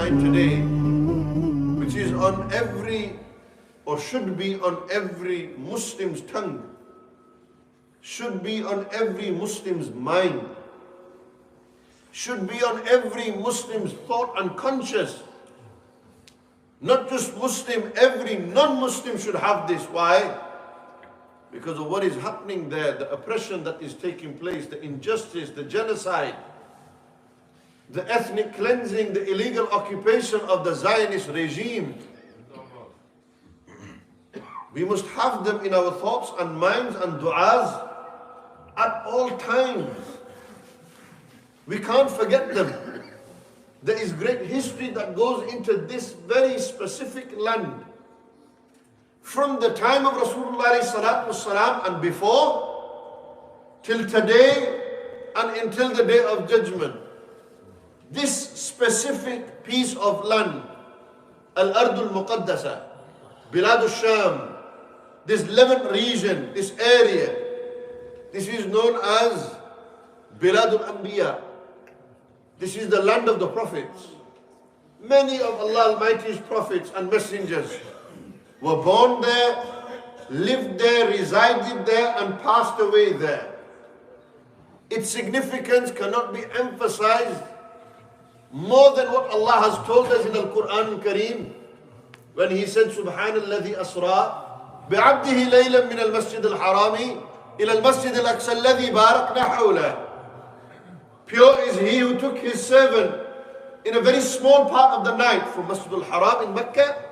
Palestine today, which is on every, or should be on every Muslim's tongue, should be on every Muslim's mind, should be on every Muslim's thought and conscience. Not just Muslim, every non-Muslim should have this. Why? Because of what is happening there, the oppression that is taking place, the injustice, the genocide, the ethnic cleansing, the illegal occupation of the Zionist regime. We must have them in our thoughts and minds and du'as at all times. We can't forget them. There is great history that goes into this very specific land. From the time of Rasulullah ﷺ and before, till today and until the day of judgment. This specific piece of land, Al-Ard al-Muqaddasa, Bilad al-Sham, this Levant region, this area, this is known as Bilad al-Anbiya. This is the land of the prophets. Many of Allah Almighty's prophets and messengers were born there, lived there, resided there, and passed away there. Its significance cannot be emphasized more than what Allah has told us in the Quran al-Kareem when He said, Subhanalladhi asra bi'abdihi laylan min al-masjid al-harami ila al-masjid al-aqsa alladhi barakna hawla. Pure is He who took His servant in a very small part of the night from Masjid al-Haram in Mecca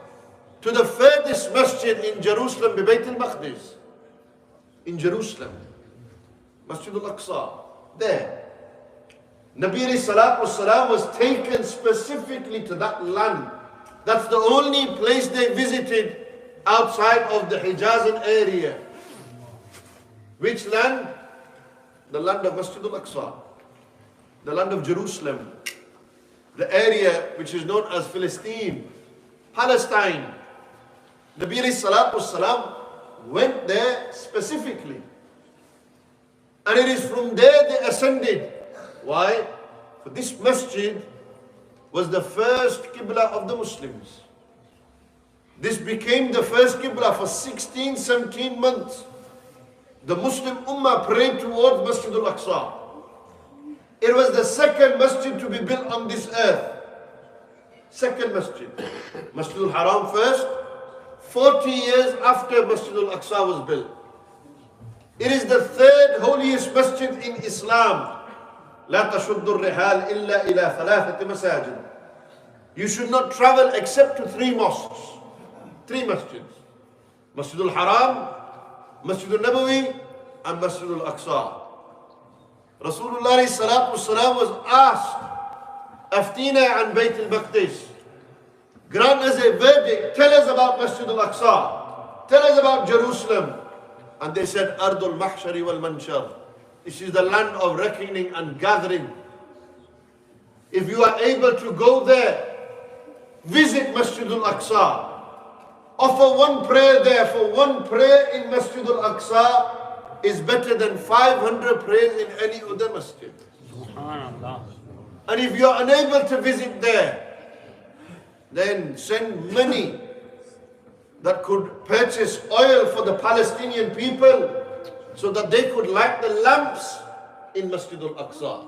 to the furthest masjid in Jerusalem, Bayt al-Maqdis, in Jerusalem, Masjid al-Aqsa, there. Nabi alayhi salatu wasalam was taken specifically to that land. That's the only place they visited outside of the Hijazan area. Which land? The land of Masjid al-Aqsa, the land of Jerusalem, the area which is known as Palestine, Palestine. Nabi alayhi salatu wasalam went there specifically. And it is from there they ascended. Why? For this masjid was the first Qibla of the Muslims. This became the first Qibla for 16, 17 months. The Muslim Ummah prayed towards Masjid al-Aqsa. It was the second masjid to be built on this earth. Second masjid. Masjid al-Haram first, 40 years after Masjid al-Aqsa was built. It is the third holiest masjid in Islam. لا تشد الرحال إلا إلى ثلاثة مساجد. You should not travel except to 3 mosques, 3 masjids. Masjid al-Haram, Masjid al-Nabawi, and Masjid al-Aqsa. Rasulullah ﷺ was asked, Aftina an Bayt al-Maqdis. Grant us a verdict. Tell us about Masjid al-Aqsa. Tell us about Jerusalem. And they said, Ardul Mahshari wal Manshar. This is the land of reckoning and gathering. If you are able to go there, visit Masjid al-Aqsa. Offer one prayer there, for one prayer in Masjid al-Aqsa is better than 500 prayers in any other masjid. And if you are unable to visit there, then send money that could purchase oil for the Palestinian people so that they could light the lamps in Masjid al-Aqsa.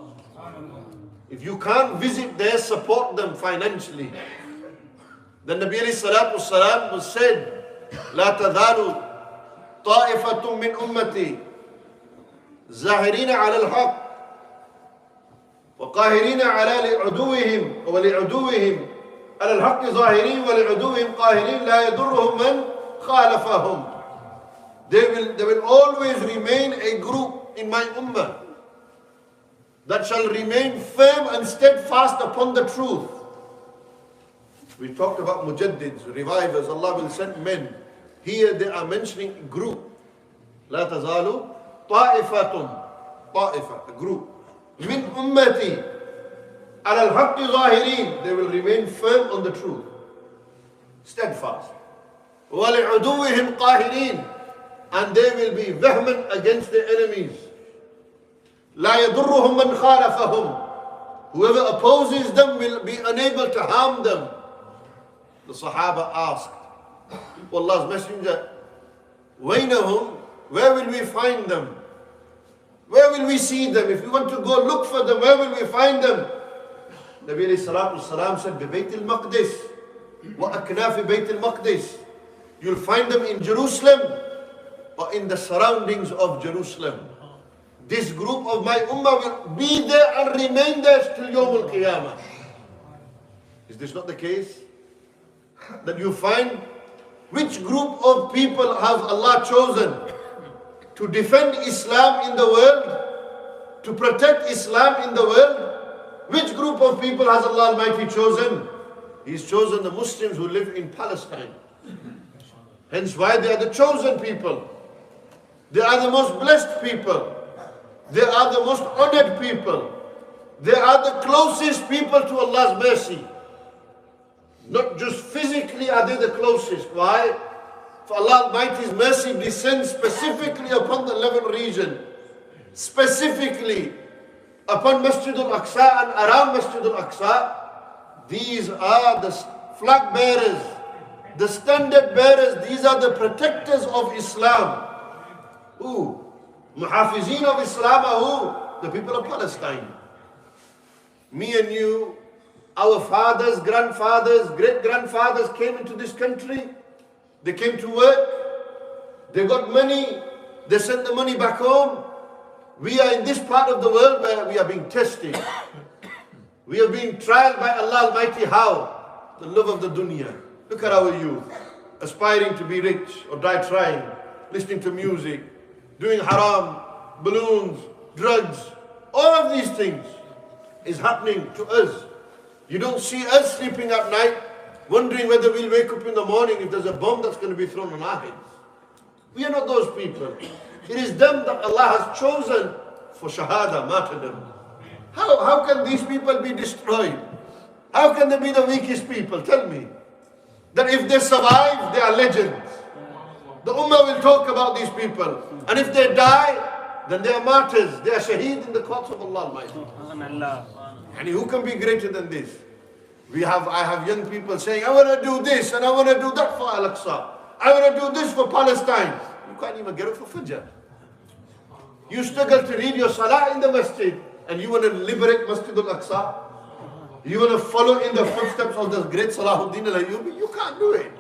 If you can't visit there, support them financially. The Nabi alayhi salatu wasalam was said, لا تزال طائفة من أمتي زاهرين على الحق وقاهرين على عدوهم ولعدوهم على الحق ظاهرين ولعدوهم قاهرين لا يضرهم من خالفهم. They will always remain a group in my ummah that shall remain firm and steadfast upon the truth. We talked about mujaddids, revivers. Allah will send men. Here they are mentioning group. لا تزال طائفة, a group. من أمتي على الحق ظاهرين. They will remain firm on the truth, steadfast. ولعدوهم قاهرين. And they will be vehement against their enemies. لا يضرهم من خالفهم. Whoever opposes them will be unable to harm them. The Sahaba asked, Allah's Messenger, Waynahum, where will we find them? Where will we see them? If we want to go look for them, where will we find them? Nabi alayhi salatu wasalam said, Bayt al-Maqdis, wa aknafi Bayt al-Maqdis. You'll find them in Jerusalem or in the surroundings of Jerusalem. This group of my ummah will be there and remain there till Yawm al-Qiyamah. Is this not the case? That you find which group of people has Allah chosen to defend Islam in the world, to protect Islam in the world? Which group of people has Allah Almighty chosen? He's chosen the Muslims who live in Palestine. Hence why they are the chosen people. They are the most blessed people. They are the most honored people. They are the closest people to Allah's mercy. Not just physically are they the closest. Why? For Allah Almighty's mercy descends specifically upon the Levant region. Specifically upon Masjid al-Aqsa and around Masjid al-Aqsa. These are the flag bearers, the standard bearers. These are the protectors of Islam. Who? Muhafizeen of Islam are who? The people of Palestine. Me and you, our fathers, grandfathers, great-grandfathers came into this country. They came to work. They got money. They sent the money back home. We are in this part of the world where we are being tested. We are being tried by Allah Almighty. How? The love of the dunya. Look at our youth, aspiring to be rich or die trying, listening to music, doing haram, balloons, drugs. All of these things is happening to us. You don't see us sleeping at night, wondering whether we'll wake up in the morning if there's a bomb that's going to be thrown on our heads. We are not those people. It is them that Allah has chosen for shahada, martyrdom. How can these people be destroyed? How can they be the weakest people? Tell me. That if they survive, they are legends. The ummah will talk about these people. And if they die, then they are martyrs. They are shaheed in the courts of Allah Almighty. And who can be greater than this? I have young people saying, I want to do this and I want to do that for Al-Aqsa. I want to do this for Palestine. You can't even get up for Fajr. You struggle to read your salah in the masjid and you want to liberate Masjid al-Aqsa. You want to follow in the footsteps of the great Salahuddin al-Ayyubi. You can't do it.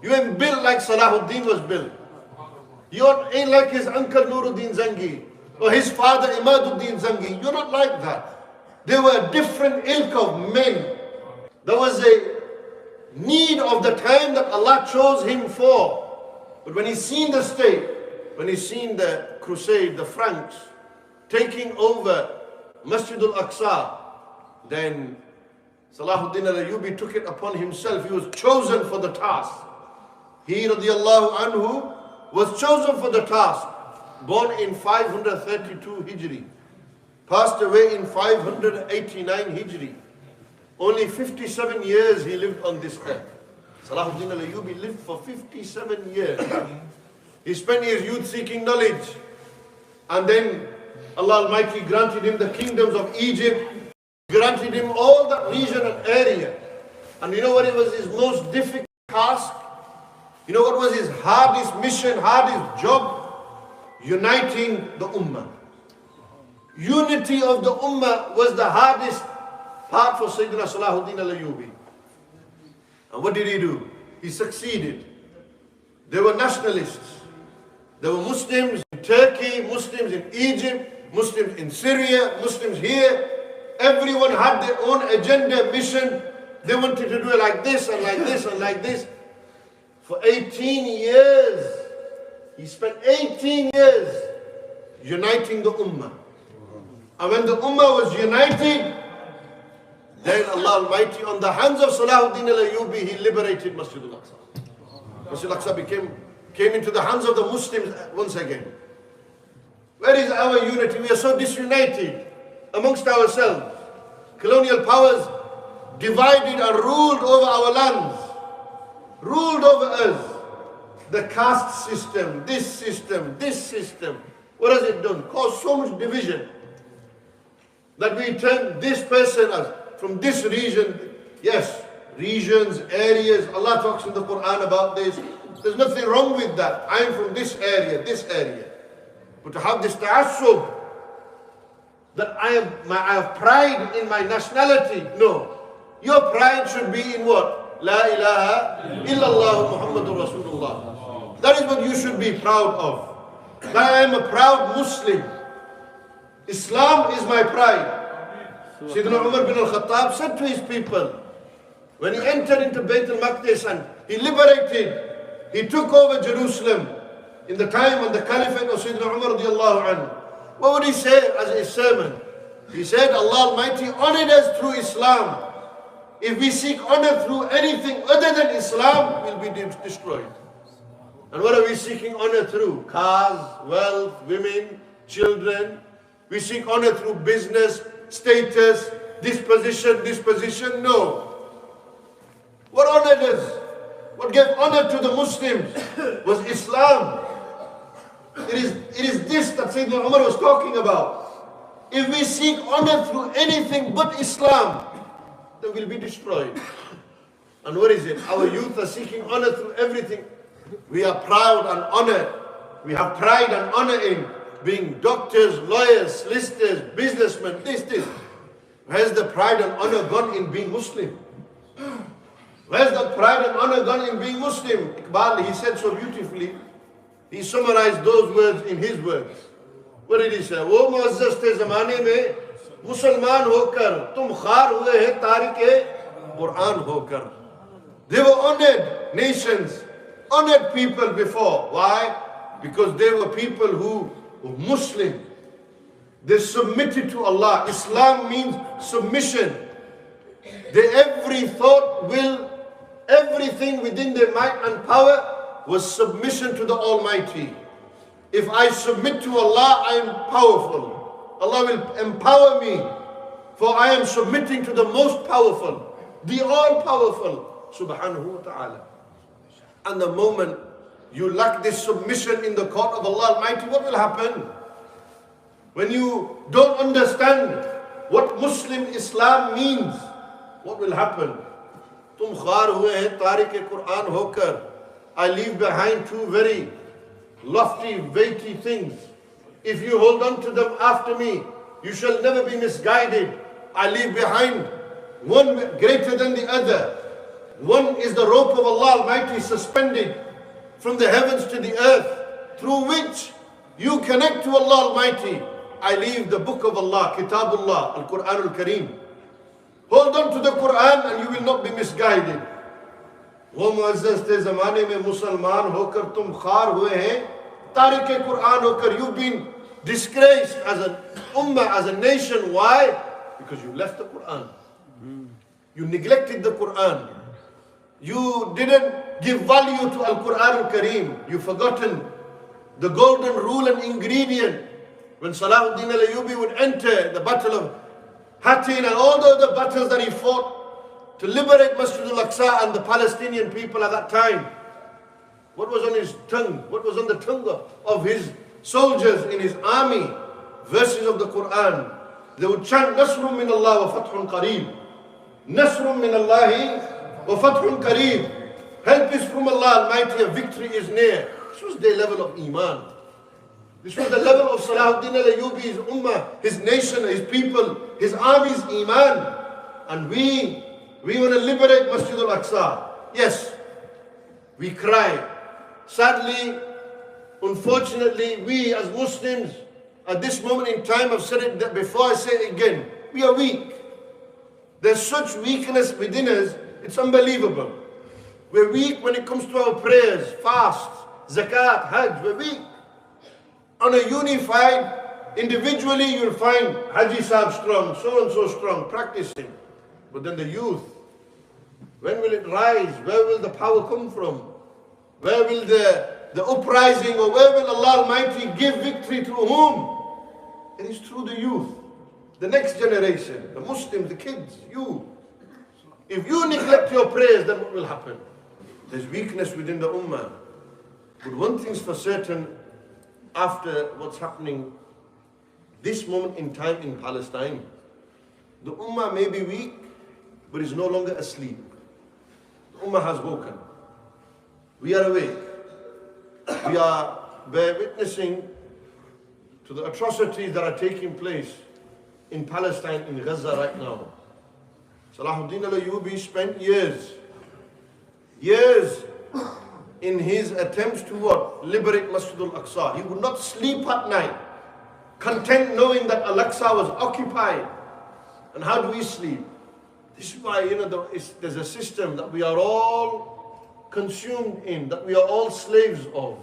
You ain't built like Salahuddin was built. You ain't like his uncle Nuruddin Zangi or his father Imaduddin Zangi. You're not like that. They were a different ilk of men. There was a need of the time that Allah chose him for. But when he's seen the state, when he's seen the crusade, the Franks taking over Masjid al-Aqsa, then Salahuddin al-Ayyubi took it upon himself. He was chosen for the task. He, radiallahu anhu, was chosen for the task. Born in 532 Hijri. Passed away in 589 Hijri. Only 57 years he lived on this earth. Salahuddin al-Ayyubi lived for 57 years. He spent his youth seeking knowledge. And then Allah Almighty granted him the kingdoms of Egypt, granted him all that region and area. And you know what it was his most difficult task? You know what was his hardest mission, hardest job? Uniting the Ummah. Unity of the Ummah was the hardest part for Sayyidina Salahuddin al-Ayyubi. And what did he do? He succeeded. They were nationalists. There were Muslims in Turkey, Muslims in Egypt, Muslims in Syria, Muslims here. Everyone had their own agenda, mission. They wanted to do it like this and like this and like this. For 18 years, he spent 18 years uniting the Ummah. And when the Ummah was united, then Allah Almighty, on the hands of Salahuddin al-Ayyubi, he liberated Masjid al-Aqsa. Masjid al-Aqsa came into the hands of the Muslims once again. Where is our unity? We are so disunited amongst ourselves. Colonial powers divided and ruled over our lands, ruled over us. The caste system, this system, this system. What has it done? Caused so much division. That we turn this person as from this region. Yes, regions, areas. Allah talks in the Quran about this. There's nothing wrong with that. I am from this area, this area. But to have this ta'assub, that I have pride in my nationality. No. Your pride should be in what? La ilaha illallah Muhammadur Rasulullah. That is what you should be proud of. That I am a proud Muslim. Islam is my pride. Sayyidina Umar bin al-Khattab said to his people, when he entered into Bayt al-Maqdis and he liberated, he took over Jerusalem in the time of the Caliphate of Sayyidina Umar radiallahu anhu. What would he say as a sermon? He said, Allah Almighty honored us through Islam. If we seek honor through anything other than Islam, we'll be destroyed. And what are we seeking honor through? Cars, wealth, women, children. We seek honor through business, status, this position. No. What honored us? What gave honor to the Muslims was Islam. It is this that Sayyidina Umar was talking about. If we seek honor through anything but Islam, then we'll be destroyed. And what is it? Our youth are seeking honor through everything. We are proud and honored. We have pride and honor in being doctors, lawyers, solicitors, businessmen, this. Where's the pride and honor gone in being Muslim? Where's the pride and honor gone in being Muslim? Iqbal, he said so beautifully. He summarized those words in his words. What did he say? वो मुअज़्ज़ज़ थे ज़माने में मुसलमान होकर तुम खार हुए हैं तारिके कुरान होकर. They were honored nations, honored people before. Why? Because they were people who were Muslim. They submitted to Allah. Islam means submission. Every thought, will, everything within their might and power was submission to the Almighty. If I submit to Allah, I am powerful. Allah will empower me, for I am submitting to the most powerful, the all-powerful, subhanahu wa ta'ala. And the moment you lack this submission in the court of Allah Almighty, what will happen? When you don't understand what Muslim Islam means, what will happen? Tum khar hue hain tarik Quran hokar. I leave behind two very lofty, weighty things. If you hold on to them after me, you shall never be misguided. I leave behind one greater than the other. One is the rope of Allah Almighty suspended from the heavens to the earth, through which you connect to Allah Almighty. I leave the book of Allah, Kitabullah, Al-Quran Al-Kareem. Hold on to the Quran and you will not be misguided. वो मुअज़्ज़ज़ थे ज़माने में मुसलमान होकर तुम खार हुए हैं तारिके कुरान होकर. You've been disgraced as an ummah, as a nation. Why? Because you left the Quran. You neglected the Quran. You didn't give value to Al-Quran Al-Kareem. You've forgotten the golden rule and ingredient. When Salahuddin al-Ayyubi would enter the battle of Hattin and all the other battles that he fought to liberate Masjid al-Aqsa and the Palestinian people at that time, what was on his tongue? What was on the tongue of his soldiers in his army? Verses of the Quran. They would chant, Nasrun min Allah wa fathun qareeb. Nasrun min Allahi wa fathun qareeb. Help is from Allah Almighty, a victory is near. This was their level of Iman. This was the level of Salahuddin al-Ayyubi, his ummah, his nation, his people, his army's Iman. And we want to liberate Masjid al-Aqsa. Yes, we cry. Sadly, unfortunately, we as Muslims, at this moment in time, I've said it before, I say it again, we are weak. There's such weakness within us, it's unbelievable. We're weak when it comes to our prayers, fasts, zakat, hajj, we're weak. On a unified, individually you'll find Haji Sahib strong, so and so strong, practicing. But then the youth, when will it rise? Where will the power come from? Where will the uprising, or where will Allah Almighty give victory to whom? It is through the youth, the next generation, the Muslims, the kids, you. If you neglect your prayers, then what will happen? There's weakness within the ummah. But one thing's for certain, after what's happening this moment in time in Palestine, The Ummah may be weak, but is no longer asleep. The Ummah has woken. We are awake. We are witnessing to the atrocities that are taking place in Palestine, in Gaza right now. Salahuddin al-Ayyubi spent years in his attempts to what? Liberate Masjid al-Aqsa. He would not sleep at night, content knowing that Al-Aqsa was occupied. And how do we sleep? This is why, there's a system that we are all consumed in, that we are all slaves of.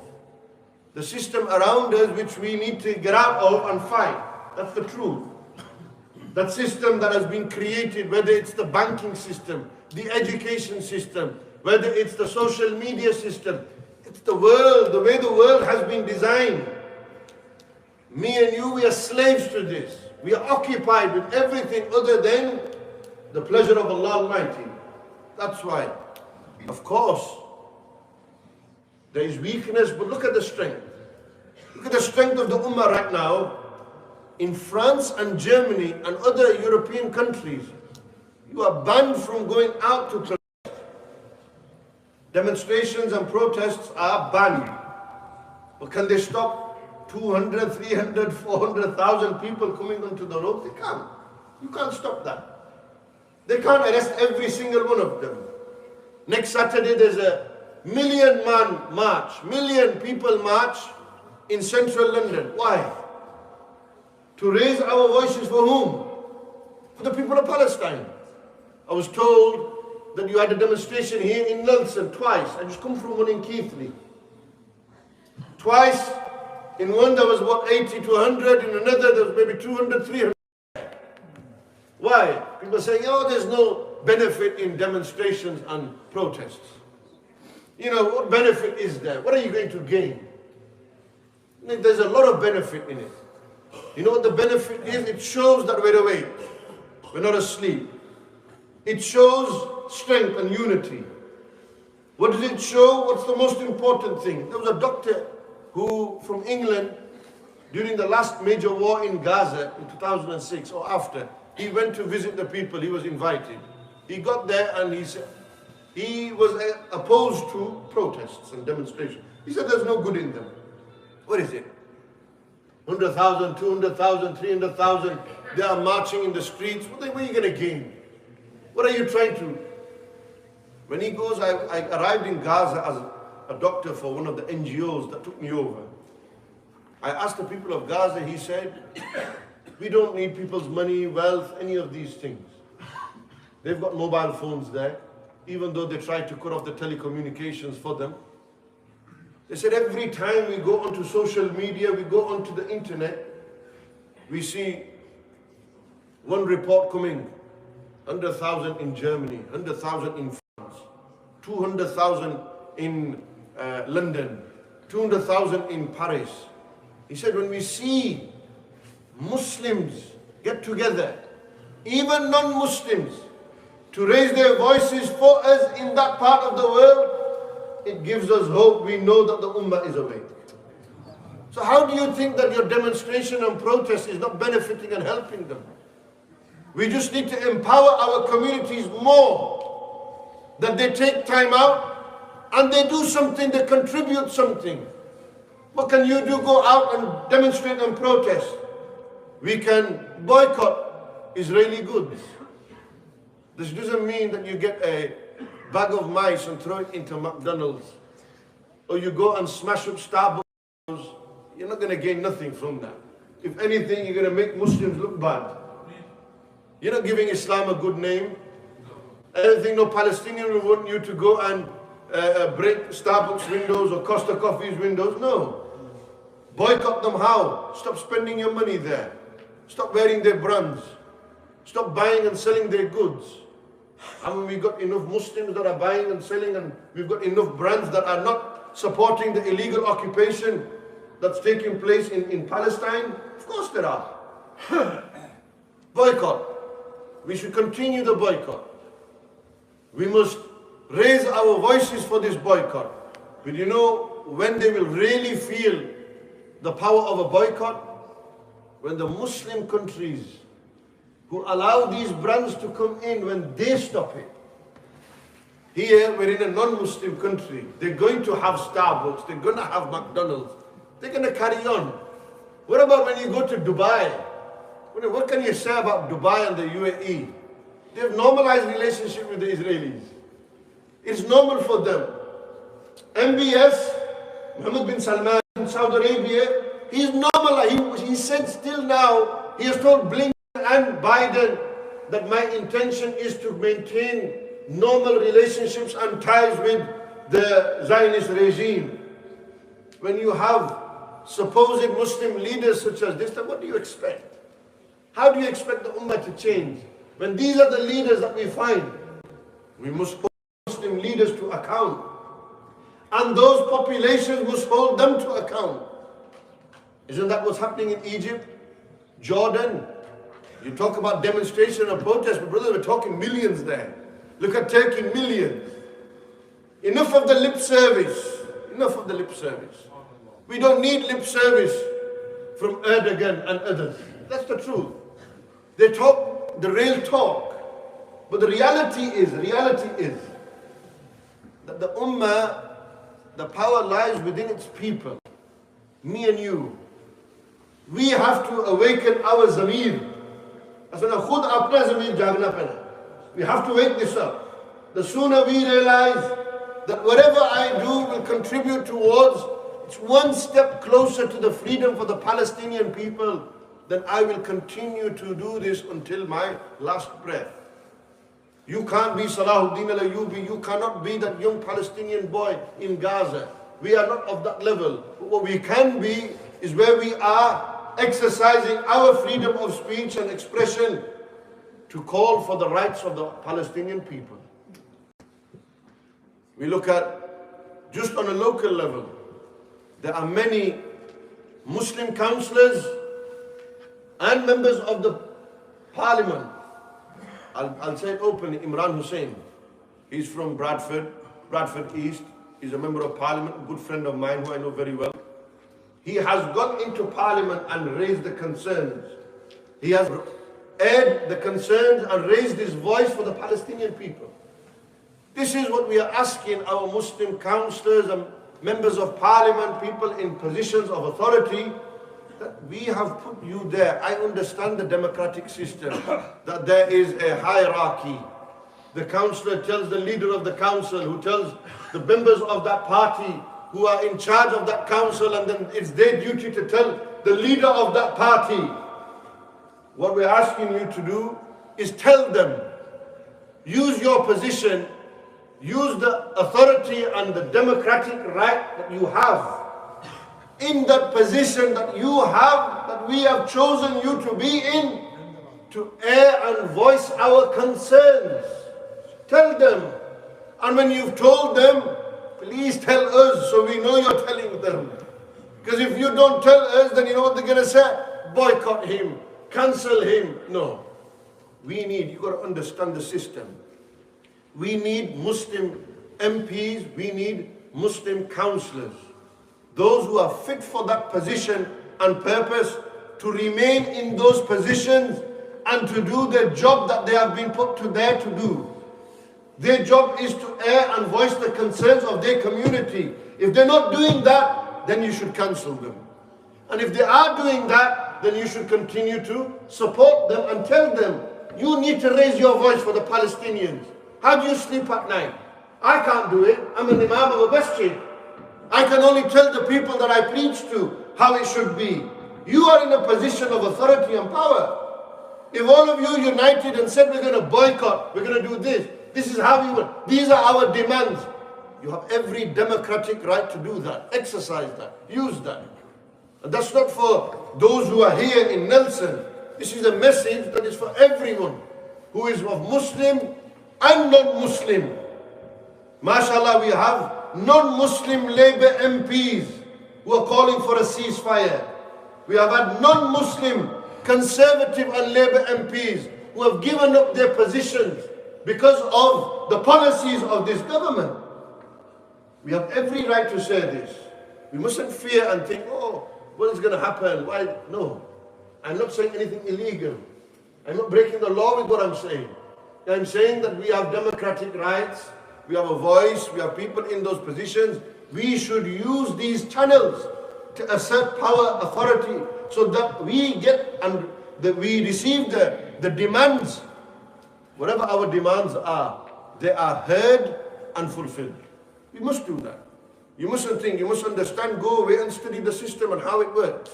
The system around us which we need to get out of and fight. That's the truth. That system that has been created, whether it's the banking system, the education system, whether it's the social media system, it's the world, the way the world has been designed. Me and you, we are slaves to this. We are occupied with everything other than the pleasure of Allah Almighty. That's why, of course, there is weakness, but look at the strength. Look at the strength of the Ummah right now. In France and Germany and other European countries, you are banned from going out to protest. Demonstrations and protests are banned. But can they stop 200, 300, 400,000 people coming onto the road? They can't. You can't stop that. They can't arrest every single one of them. Next Saturday there's a million-man march, million people march in central London. Why? To raise our voices for whom? For the people of Palestine. I was told that you had a demonstration here in Nelson twice. I just come from one in Keighley. Twice. In one there was what, 80 to 100. In another there was maybe 200, 300. Why? People say, oh, there's no benefit in demonstrations and protests. What benefit is there? What are you going to gain? There's a lot of benefit in it. You know what the benefit is? It shows that we're awake. We're not asleep. It shows strength and unity. What does it show? What's the most important thing? There was a doctor who, from England, during the last major war in Gaza in 2006 or after, he went to visit the people. He was invited. He got there and he said, he was opposed to protests and demonstrations. He said there's no good in them. What is it? 100,000, 200,000, 300,000, they are marching in the streets. What are you going to gain? What are you trying to? When he goes, I arrived in Gaza as a doctor for one of the NGOs that took me over. I asked the people of Gaza, he said, we don't need people's money, wealth, any of these things. They've got mobile phones there, even though they tried to cut off the telecommunications for them. They said every time we go onto social media, we go onto the internet, we see one report coming, 100,000 in Germany, 100,000 in France, 200,000 in London, 200,000 in Paris. He said when we see Muslims get together, even non-Muslims, to raise their voices for us in that part of the world, it gives us hope. We know that the Ummah is awake. So how do you think that your demonstration and protest is not benefiting and helping them? We just need to empower our communities more, that they take time out and they do something, they contribute something. What can you do? Go out and demonstrate and protest. We can boycott Israeli goods. This doesn't mean that you get a bag of mice and throw it into McDonald's, or you go and smash up Starbucks. You're not going to gain nothing from that. If anything, you're going to make Muslims look bad. You're not giving Islam a good name. I don't think no Palestinian will want you to go and break Starbucks windows or Costa Coffee's windows. No. Boycott them how? Stop spending your money there. Stop wearing their brands. Stop buying and selling their goods. And we've got enough Muslims that are buying and selling, and we've got enough brands that are not supporting the illegal occupation that's taking place in Palestine. Of course there are. Boycott. We should continue the boycott. We must raise our voices for this boycott. But you know when they will really feel the power of a boycott? When the Muslim countries who allow these brands to come in when they stop it. Here, we're in a non-Muslim country. They're going to have Starbucks. They're going to have McDonald's. They're going to carry on. What about when you go to Dubai? What can you say about Dubai and the UAE? They have normalized relationship with the Israelis. It's normal for them. MBS, Mohammed bin Salman in Saudi Arabia, he's normal. He said still now, he has told Blinken and Biden that my intention is to maintain normal relationships and ties with the Zionist regime. When you have supposed Muslim leaders such as this, then what do you expect? How do you expect the Ummah to change? When these are the leaders that we find, we must hold Muslim leaders to account. And those populations must hold them to account. Isn't that what's happening in Egypt, Jordan? You talk about demonstration or protest, but brother, we're talking millions there. Look at Turkey, millions. Enough of the lip service. Enough of the lip service. We don't need lip service from Erdogan and others. That's the truth. They talk the real talk. But the reality is that the Ummah, the power lies within its people. Me and you. We have to awaken our zamir. We have to wake this up. The sooner we realize that whatever I do will contribute towards, it's one step closer to the freedom for the Palestinian people, then I will continue to do this until my last breath. You can't be Salahuddin al-Ayyubi, you cannot be that young Palestinian boy in Gaza. We are not of that level. But what we can be is where we are exercising our freedom of speech and expression to call for the rights of the Palestinian people. We look at, just on a local level, there are many Muslim councillors and members of the parliament. I'll say it openly, IMAM Hussain. He's from Bradford East. He's a member of parliament, a good friend of mine who I know very well. He has gone into parliament and raised the concerns. He has aired the concerns and raised his voice for the Palestinian people. This is what we are asking our Muslim councillors and members of parliament, people in positions of authority, that we have put you there. I understand the democratic system, that there is a hierarchy. The councillor tells the leader of the council, who tells the members of that party who are in charge of that council, and then it's their duty to tell the leader of that party. What we're asking you to do is tell them, use your position, use the authority and the democratic right that you have in that position that you have, that we have chosen you to be in, to air and voice our concerns. Tell them. And when you've told them, please tell us so we know you're telling them. Because if you don't tell us, then you know what they're going to say? Boycott him, cancel him. No. You've got to understand the system. We need Muslim MPs, we need Muslim councillors. Those who are fit for that position and purpose to remain in those positions and to do the job that they have been put to there to do. Their job is to air and voice the concerns of their community. If they're not doing that, then you should cancel them. And if they are doing that, then you should continue to support them and tell them, you need to raise your voice for the Palestinians. How do you sleep at night? I can't do it. I'm an imam of a masjid. I can only tell the people that I preach to how it should be. You are in a position of authority and power. If all of you united and said we're going to boycott, we're going to do this, this is how we want, these are our demands, you have every democratic right to do that. Exercise that. Use that. And that's not for those who are here in Nelson. This is a message that is for everyone who is of Muslim and non-Muslim. MashaAllah, we have non-Muslim Labour MPs who are calling for a ceasefire. We have had non-Muslim Conservative and Labour MPs who have given up their positions because of the policies of this government. We have every right to say this. We mustn't fear and think, oh, what is going to happen? Why? No. I'm not saying anything illegal. I'm not breaking the law with what I'm saying. I'm saying that we have democratic rights, we have a voice, we have people in those positions. We should use these channels to assert power, authority, so that we get and that we receive the demands. Whatever our demands are, they are heard and fulfilled. We must do that. You mustn't think, you must understand, go away and study the system and how it works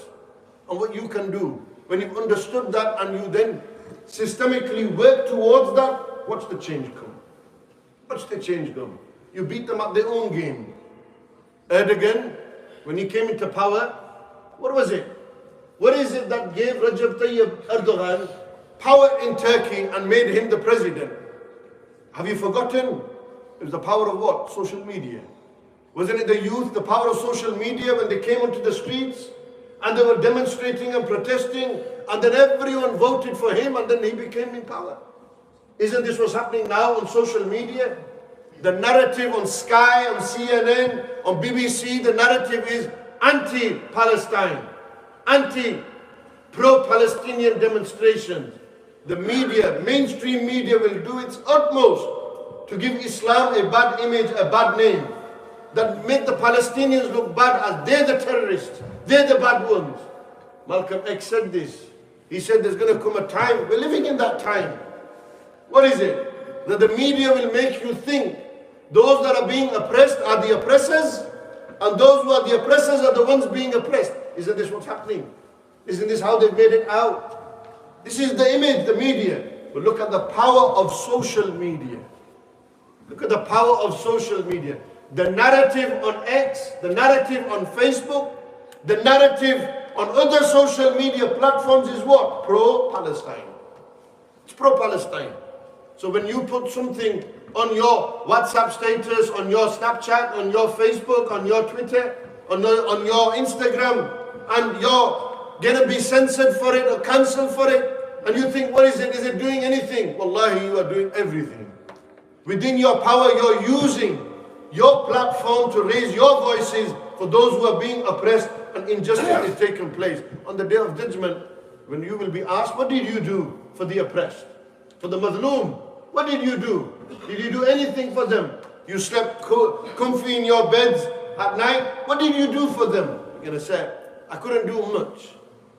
and what you can do. When you've understood that and you then systemically work towards that, watch the change come. Watch the change come. You beat them at their own game. Erdogan, when he came into power, what was it? What is it that gave Recep Tayyip Erdogan power in Turkey and made him the president? Have you forgotten? It was the power of what? Social media. Wasn't it the youth, the power of social media when they came onto the streets and they were demonstrating and protesting, and then everyone voted for him and then he became in power? Isn't this what's happening now on social media? The narrative on Sky, on CNN, on BBC, the narrative is anti-Palestine, anti-pro-Palestinian demonstrations. The media, mainstream media, will do its utmost to give Islam a bad image, a bad name, that make the Palestinians look bad as they're the terrorists, they're the bad ones. Malcolm X said this. He said there's going to come a time, we're living in that time. What is it? That the media will make you think those that are being oppressed are the oppressors, and those who are the oppressors are the ones being oppressed. Isn't this what's happening? Isn't this how they've made it out? This is the image, the media. But look at the power of social media. Look at the power of social media. The narrative on X, the narrative on Facebook, the narrative on other social media platforms is what? Pro-Palestine. It's pro-Palestine. So when you put something on your WhatsApp status, on your Snapchat, on your Facebook, on your Twitter, on your Instagram, and you're going to be censored for it or cancelled for it, and you think, what is it? Is it doing anything? Wallahi, you are doing everything. Within your power, you're using your platform to raise your voices for those who are being oppressed and injustice is taking place. On the day of judgment, when you will be asked, what did you do for the oppressed? For the Mazloom? What did you do? Did you do anything for them? You slept comfy in your beds at night? What did you do for them? You're going to say, I couldn't do much.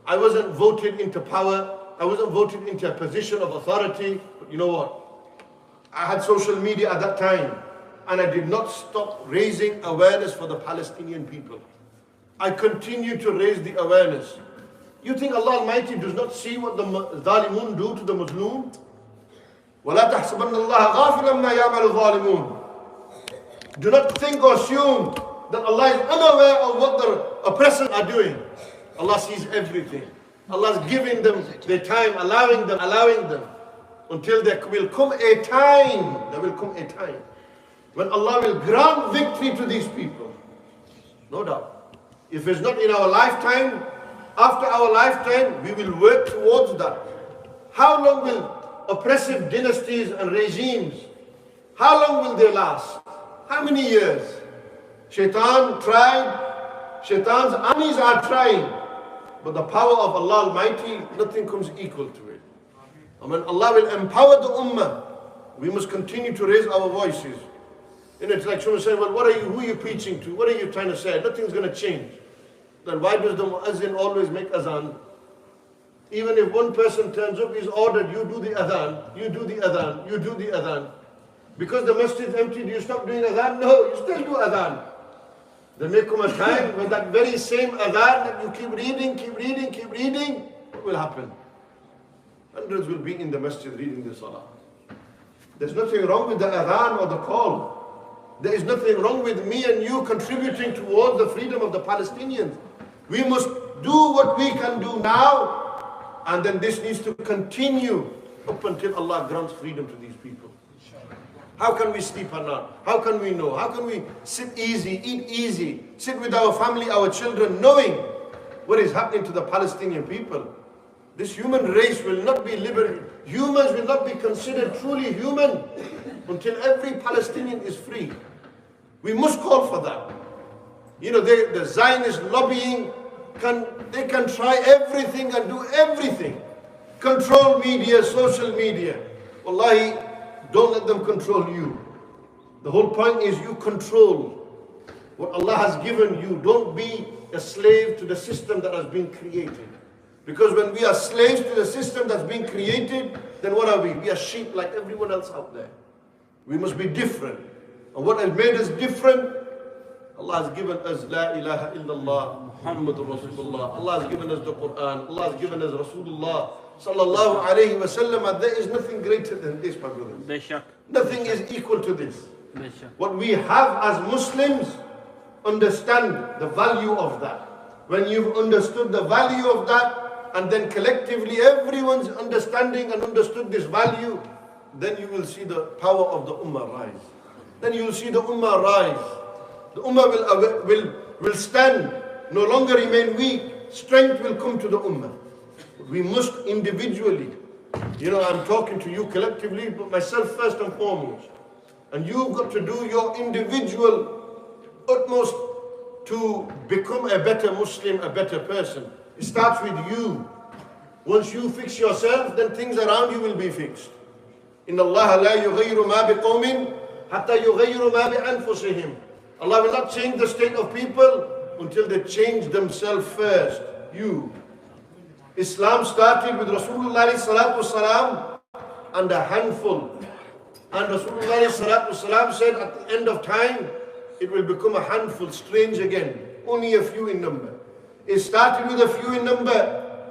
I wasn't voted into power. I wasn't voted into a position of authority. But you know what? I had social media at that time, and I did not stop raising awareness for the Palestinian people. I continue to raise the awareness. You think Allah Almighty does not see what the Zalimun do to the Muslim? وَلَا تَحْسَبَنَّ اللَّهَ غَافِلًا مَا يَعْمَلُ الظَّالِمُونَ. Do not think or assume that Allah is unaware of what the oppressors are doing. Allah sees everything. Allah is giving them their time, allowing them, until there will come a time, when Allah will grant victory to these people. No doubt. If it's not in our lifetime, after our lifetime, we will work towards that. How long will oppressive dynasties and regimes, how long will they last? How many years? Shaitan tried, Shaitan's armies are trying, but the power of Allah Almighty, nothing comes equal to it. And when Allah will empower the ummah, we must continue to raise our voices. And it's like someone saying, well, who are you preaching to? What are you trying to say? Nothing's going to change. Then why does the muazzin always make azan? Even if one person turns up, he's ordered, you do the adhan, you do the adhan, you do the adhan. Because the masjid is empty, do you stop doing adhan? No, you still do adhan. There may come a time when that very same adhan that you keep reading, what will happen? Hundreds will be in the masjid reading the salah. There's nothing wrong with the adhan or the call. There is nothing wrong with me and you contributing towards the freedom of the Palestinians. We must do what we can do now, and then this needs to continue up until Allah grants freedom to these people. How can we sleep at night? How can we know? How can we sit easy, eat easy, sit with our family, our children, knowing what is happening to the Palestinian people? This human race will not be liberated. Humans will not be considered truly human until every Palestinian is free. We must call for that. You know, the Zionist lobbying, they can try everything and do everything. control media, social media. Wallahi, don't let them control you. The whole point is you control what Allah has given you. Don't be a slave to the system that has been created. Because when we are slaves to the system that's been created, then what are we? We are sheep like everyone else out there. We must be different. And what has made us different? Allah has given us La ilaha illallah, Muhammadur Rasulullah. Allah has given us the Quran. Allah has given us Rasulullah sallallahu alayhi wa sallam. And there is nothing greater than this, my brothers. Nothing is equal to this. What we have as Muslims, understand the value of that. When you've understood the value of that, and then collectively everyone's understanding and understood this value, then you will see the power of the Ummah rise. Then you will see the Ummah rise. The Ummah will stand, no longer remain weak. Strength will come to the Ummah. We must individually, I'm talking to you collectively, but myself first and foremost. And you've got to do your individual utmost to become a better Muslim, a better person. It starts with you. Once you fix yourself, then things around you will be fixed. Inna Allah la yughayyiru ma biqawmin hatta yughayyiru ma bi anfusihim. Allah will not change the state of people until they change themselves first. You. Islam started with Rasulullah sallallahu alaihi wasallam and a handful. And Rasulullah sallallahu alaihi wasallam said at the end of time, it will become a handful, strange again. Only a few in number. It started with a few in number,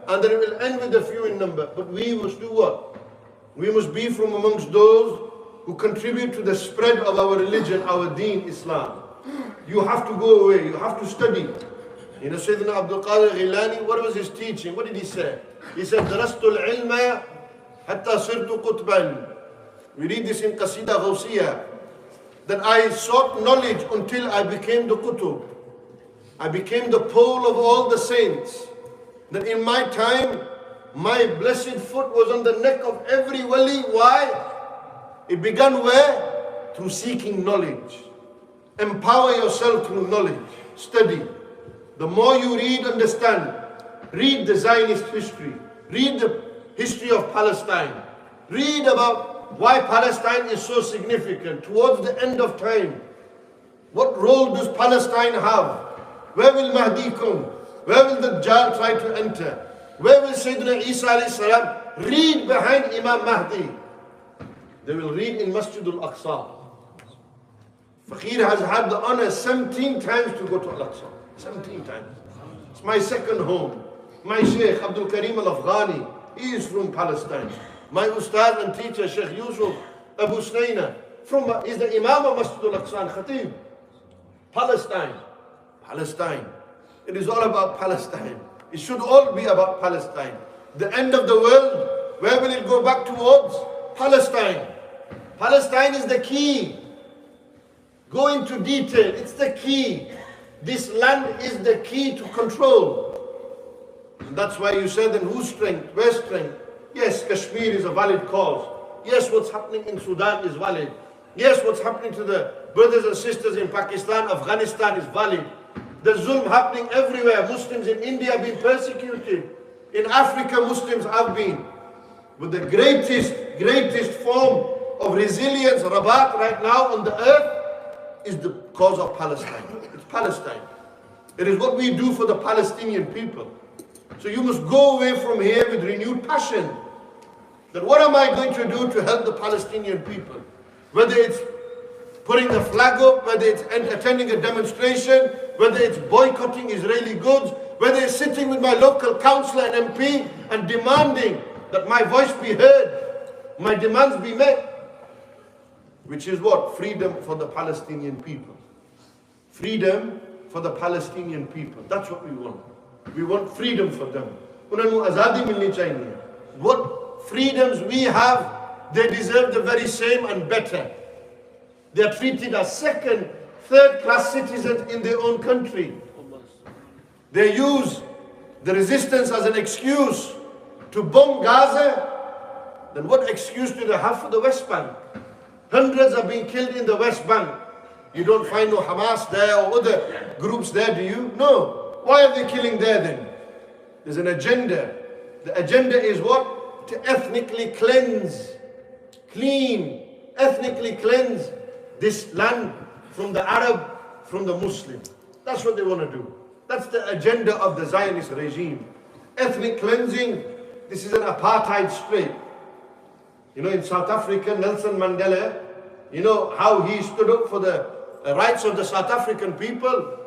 and then it will end with a few in number. But we must do what? We must be from amongst those who contribute to the spread of our religion, our deen, Islam. You have to go away, you have to study. Sayyidina Abdul Qadir Ghilani, what was his teaching? What did he say? He said, Darastul ilma hatta sirtu qutban. We read this in Qasida Ghawsiyah. That I sought knowledge until I became the Qutub. I became the pole of all the saints. That in my time, my blessed foot was on the neck of every wali. Why? It began where? Through seeking knowledge. Empower yourself through knowledge. Study. The more you read, understand. Read the Zionist history. Read the history of Palestine. Read about why Palestine is so significant towards the end of time. What role does Palestine have? Where will Mahdi come? Where will the Dajjal try to enter? Where will Sayyidina Isa alayhi salam read behind Imam Mahdi? They will read in Masjid al-Aqsa. Fakir has had the honor 17 times to go to Al-Aqsa. 17 times. It's my second home. My Sheikh Abdul Karim al-Afghani, he is from Palestine. My Ustad and teacher Sheikh Yusuf Abu Snaina, he's the Imam of Masjid al-Aqsa and Khatib. Palestine. Palestine. It is all about Palestine. It should all be about Palestine. The end of the world, where will it go back towards? Palestine. Palestine is the key. Go into detail. It's the key. This land is the key to control. And that's why you said, then whose strength? Where's strength? Yes, Kashmir is a valid cause. Yes, what's happening in Sudan is valid. Yes, what's happening to the brothers and sisters in Pakistan, Afghanistan is valid. There's zulm happening everywhere. Muslims in India have been persecuted. In Africa, Muslims have been. But the greatest form of resilience, Rabat, right now on the earth, is the cause of Palestine. It's Palestine. It is what we do for the Palestinian people. So you must go away from here with renewed passion. That what am I going to do to help the Palestinian people? Whether it's putting the flag up, whether it's attending a demonstration, whether it's boycotting Israeli goods, whether it's sitting with my local councillor and MP and demanding that my voice be heard, my demands be met. Which is what? Freedom for the Palestinian people. Freedom for the Palestinian people. That's what we want. We want freedom for them. What freedoms we have, they deserve the very same and better. They are treated as second, third-class citizens in their own country. They use the resistance as an excuse to bomb Gaza. Then what excuse do they have for the West Bank? Hundreds are being killed in the West Bank. You don't find no Hamas there or other groups there, do you? No. Why are they killing there then? There's an agenda. The agenda is what? to ethnically ethnically cleanse this land from the Arab, from the Muslim. That's what they want to do. That's the agenda of the Zionist regime. Ethnic cleansing. This is an apartheid state. You know, in South Africa, Nelson Mandela, you know how he stood up for the rights of the South African people.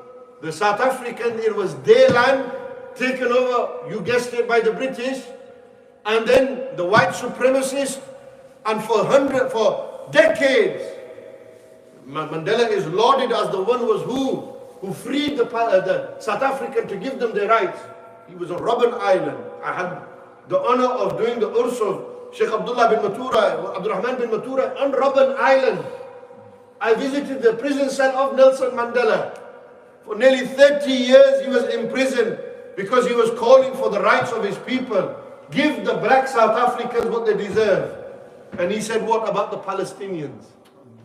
The South African, it was their land, taken over, you guessed it, by the British, and then the white supremacists, and for decades, Mandela is lauded as the one who freed the South African to give them their rights. He was on Robben Island. I had the honor of doing the Urs of Sheikh Abdullah bin Matura, Abdurrahman bin Matura on Robben Island. I visited the prison cell of Nelson Mandela. For nearly 30 years he was imprisoned because he was calling for the rights of his people. Give the black South Africans what they deserve. And he said, what about the Palestinians?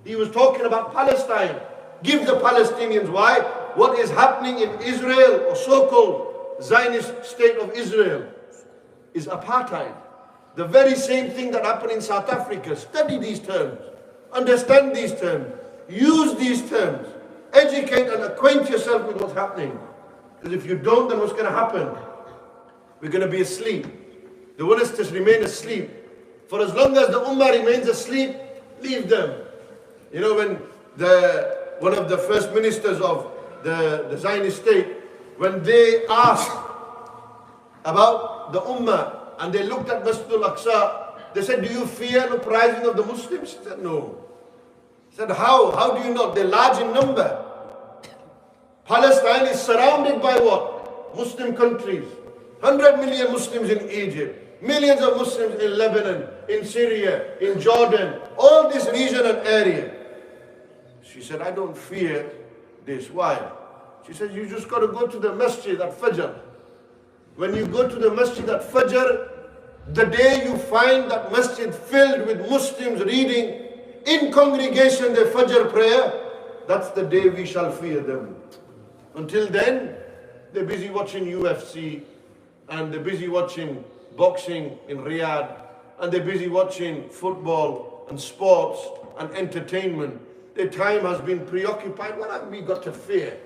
He was talking about Palestine. Give the Palestinians. Why? What is happening in Israel, or so-called Zionist state of Israel, is apartheid. The very same thing that happened in South Africa. Study these terms. Understand these terms. Use these terms. Educate and acquaint yourself with what's happening. Because if you don't, then what's going to happen? We're going to be asleep. They want us to remain asleep. For as long as the Ummah remains asleep, leave them. You know, when one of the first ministers of the Zionist state, when they asked about the Ummah and they looked at Masjid al-Aqsa, they said, do you fear the uprising of the Muslims? He said, no. He said, how? How do you know? They're large in number. Palestine is surrounded by what? Muslim countries. 100 million Muslims in Egypt. Millions of Muslims in Lebanon, in Syria, in Jordan. All this region and area. She said, I don't fear this. Why? She said, you just got to go to the masjid at Fajr. When you go to the masjid at Fajr, the day you find that masjid filled with Muslims reading in congregation the Fajr prayer, that's the day we shall fear them. Until then, they're busy watching UFC, and they're busy watching boxing in Riyadh, and they're busy watching football and sports and entertainment. Their time has been preoccupied. What have we got to fear?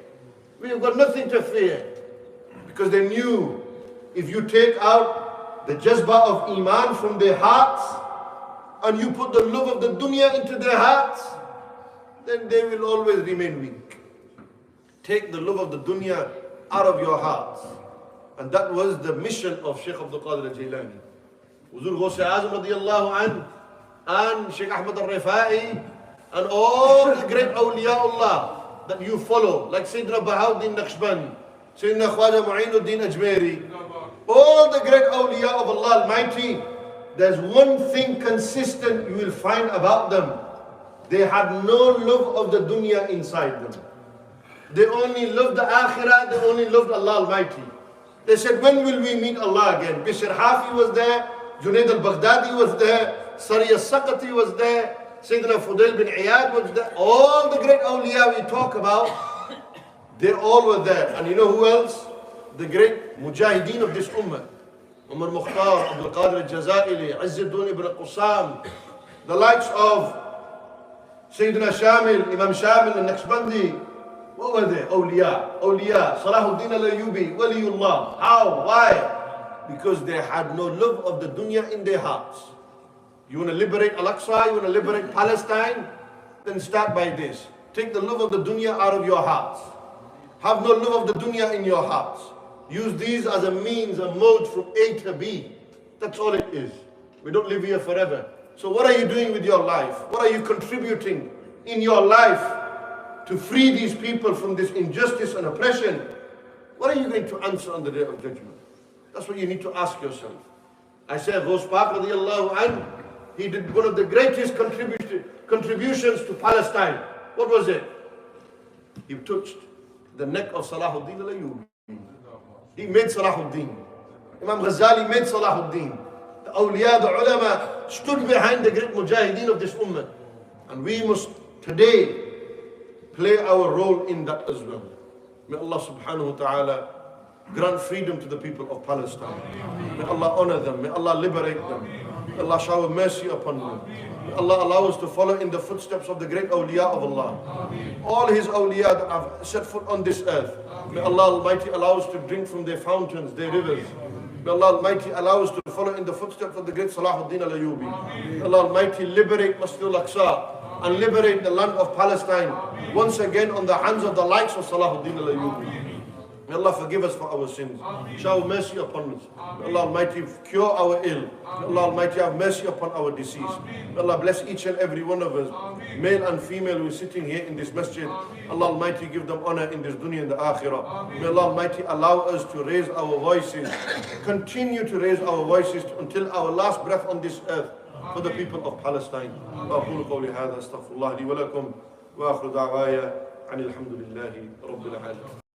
We've got nothing to fear. Because they knew if you take out the jazba of Iman from their hearts and you put the love of the dunya into their hearts, then they will always remain weak. Take the love of the dunya out of your hearts. And that was the mission of Sheikh Abdul Qadir al-Jilani. Huzur Ghusi Azam radiyallahu anh, and Sheikh Ahmad al-Rifai, and all the great awliyaullah that you follow, like Sayyidina Bahauddin Naqshband, Sayyidina Khwaja Mu'inuddin Ajmeri, all the great awliya of Allah Almighty, there's one thing consistent you will find about them. They had no love of the dunya inside them. They only loved the akhirah, they only loved Allah Almighty. They said, when will we meet Allah again? Bishr Hafi was there, Junaid al-Baghdadi was there, Sari al-Saqati was there, Sayyidina Fudail bin Iyad was there. All the great awliya we talk about, they all were there. And you know who else? The great mujahideen of this ummah. Umar Mukhtar, Abdul Qadir al-Jazairi, Izzuddin ibn Qusam, the likes of Sayyidina Shamil, Imam Shamil al-Naqshbandi. What were they? Awliya, Salahuddin al-Ayyubi, Waliullah. How? Why? Because they had no love of the dunya in their hearts. You want to liberate Al-Aqsa, you want to liberate Palestine? Then start by this. Take the love of the dunya out of your hearts. Have no love of the dunya in your hearts. Use these as a means, a mode from A to B. That's all it is. We don't live here forever. So what are you doing with your life? What are you contributing in your life to free these people from this injustice and oppression? What are you going to answer on the day of judgment? That's what you need to ask yourself. I say, Ghaus Pak radiyallahu anh, he did one of the greatest contributions to Palestine. What was it? He touched the neck of Salahuddin al-Ayyubi. He made Salahuddin. Imam Ghazali made Salahuddin. The awliya, the ulama stood behind the great mujahideen of this ummah. And we must today play our role in that as well. May Allah subhanahu wa ta'ala grant freedom to the people of Palestine. May Allah honor them. May Allah liberate them. May Allah shower mercy upon them. May Allah allow us to follow in the footsteps of the great awliya of Allah. All His awliya that have set foot on this earth. May Allah Almighty allow us to drink from their fountains, their rivers. May Allah Almighty allow us to follow in the footsteps of the great Salahuddin al-Ayyubi. May Allah Almighty liberate Masjid al-Aqsa and liberate the land of Palestine once again on the hands of the likes of Salahuddin al-Ayyubi. May Allah forgive us for our sins. Shower mercy upon us. May Allah Almighty cure our ill. May Allah Almighty have mercy upon our deceased. May Allah bless each and every one of us, male and female, who is sitting here in this masjid. Allah Almighty give them honor in this dunya and the akhirah. May Allah Almighty allow us to raise our voices, continue to raise our voices until our last breath on this earth for the people of Palestine. أقول قولي هذا أستغفر الله لي ولكم وآخر دعوايا عن الحمد لله رب العالمين.